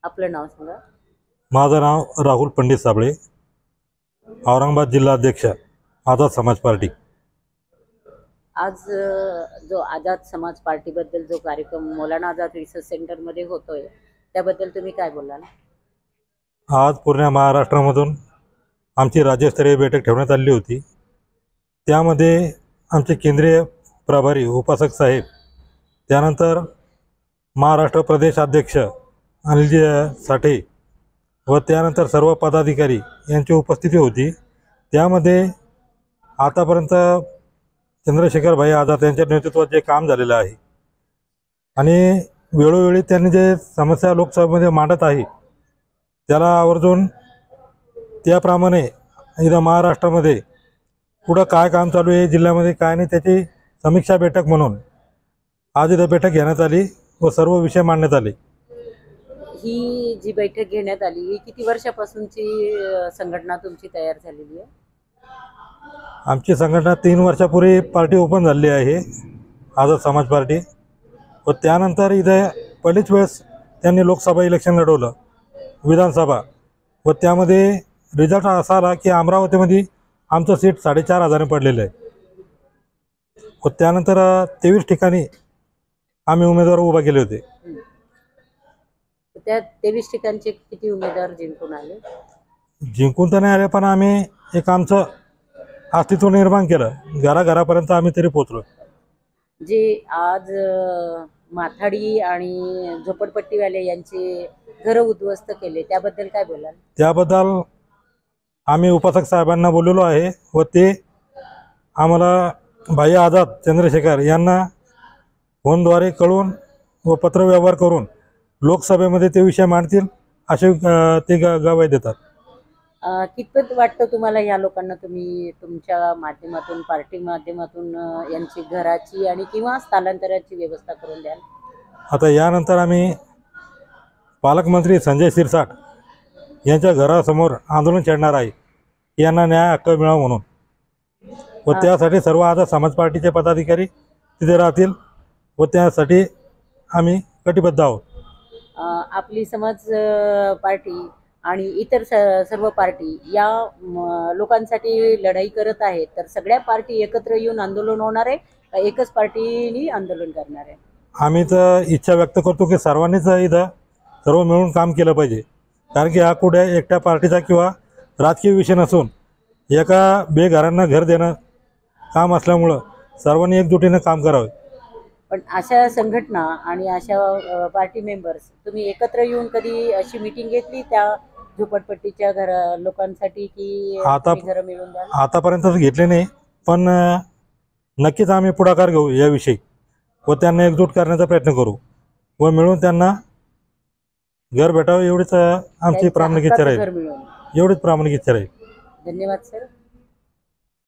आपलं नाव सांगा. माझं नाव राहुल पंडित साबळे, औरंगाबाद जिल्हा अध्यक्ष, आझाद समाज पार्टी. आज जो आझाद समाज पार्टीबद्दल जो कार्यक्रम मौलाना आझाद रिसर्च सेंटरमध्ये होतोय त्याबद्दल तुम्ही काय बोलाल? आज पूर्ण महाराष्ट्रामधून आमची राज्यस्तरीय बैठक ठेवण्यात आली होती. त्यामध्ये आमचे केंद्रीय प्रभारी उपासक साहेब, त्यानंतर महाराष्ट्र प्रदेश अध्यक्ष अनिलजी साठे व त्यानंतर सर्व पदाधिकारी यांची उपस्थिती होती. त्यामध्ये आतापर्यंत चंद्रशेखर भाई आझाद यांच्या नेतृत्वात जे काम झालेलं आहे आणि वेळोवेळी त्यांनी जे समस्या लोकसभेमध्ये मांडत आहे त्याला आवर्जून त्याप्रमाणे इथं महाराष्ट्रामध्ये पुढं काय काम चालू आहे, जिल्ह्यामध्ये काय नाही, त्याची समीक्षा बैठक म्हणून आज इथं बैठक घेण्यात आली व सर्व विषय मांडण्यात आले. ही जी बैठक घेण्यात आली ही किती वर्षापासूनची संघटना तुमची तयार झालेली आहे? आमची संघटना 3 वर्षापूर्वी पार्टी ओपन झाली आहे, आझाद समाज पार्टी. व त्यानंतर इथे पहिलीच वेळेस त्यांनी लोकसभा इलेक्शन लढवलं, विधानसभा, व त्यामध्ये रिझल्ट असा आला की अमरावतीमध्ये आमचं सीट 4,500 पडलेलं आहे. व त्यानंतर 23 ठिकाणी आम्ही उमेदवार उभा केले होते. त्या 23 ठिकाणचे किती उमेदवार जिंकून आले? जिंकून तर नाही आले, पण आम्ही एक आमचं अस्तित्व निर्माण केलं, घराघरापर्यंत आम्ही तरी पोचलो. जे आज माथाडी आणि झोपडपट्टीवाले यांचे घर उद्ध्वस्त केले त्याबद्दल काय बोलाल? त्याबद्दल आम्ही उपासक साहेबांना बोललेलो आहे व ते आम्हाला भाई आझाद चंद्रशेखर यांना फोनद्वारे कळवून व पत्रव्यवहार करून लोकसभेमध्ये ते विषय मांडतील असे ते गवाही देतात. कितपत वाटतं तुम्हाला या लोकांना तुम्ही तुमच्या माध्यमातून, पार्टी माध्यमातून यांची घराची आणि किंवा स्थलांतराची व्यवस्था करून द्याल? आता यानंतर आम्ही पालकमंत्री संजय शिरसाट यांच्या घरासमोर आंदोलन छेडणार आहे, यांना न्याय हक्क मिळावा म्हणून. व त्यासाठी सर्व आझाद समाज पार्टीचे पदाधिकारी तिथे राहतील व त्यासाठी आम्ही कटिबद्ध आहोत. आपली समाज पार्टी आणि इतर सर्व पार्टी या लोकांसाठी लढाई करत आहेत, तर सगळ्या पार्टी एकत्र येऊन आंदोलन होणार आहे का एकच पार्टीनी आंदोलन करणार आहे? आम्ही तर इच्छा व्यक्त करतो की सर्वांनीच इथं सर्व मिळून काम केलं पाहिजे, कारण की हा कुठे एकट्या पार्टीचा किंवा राजकीय विषय नसून एका बेघरांना घर देणं काम असल्यामुळं सर्वांनी एकजुटीनं काम करावे. पण अशा संघटना आणि अशा पार्टी मेंबर्स तुम्ही एकत्र येऊन कधी अशी मीटिंग घेतली त्या झोपडपट्टीच्या लोकांसाठी की घरं मिळून द्याल? आतापर्यंत घेतले नाही, पण नक्कीच आम्ही पुढाकार घेऊ याविषयी व त्यांना एकजूट करण्याचा प्रयत्न करू व मिळून त्यांना घर भेटावं एवढीच आमची प्रामाणिक इच्छा राहील. घर मिळून एवढीच प्रामाणिक इच्छा राहील. धन्यवाद सर.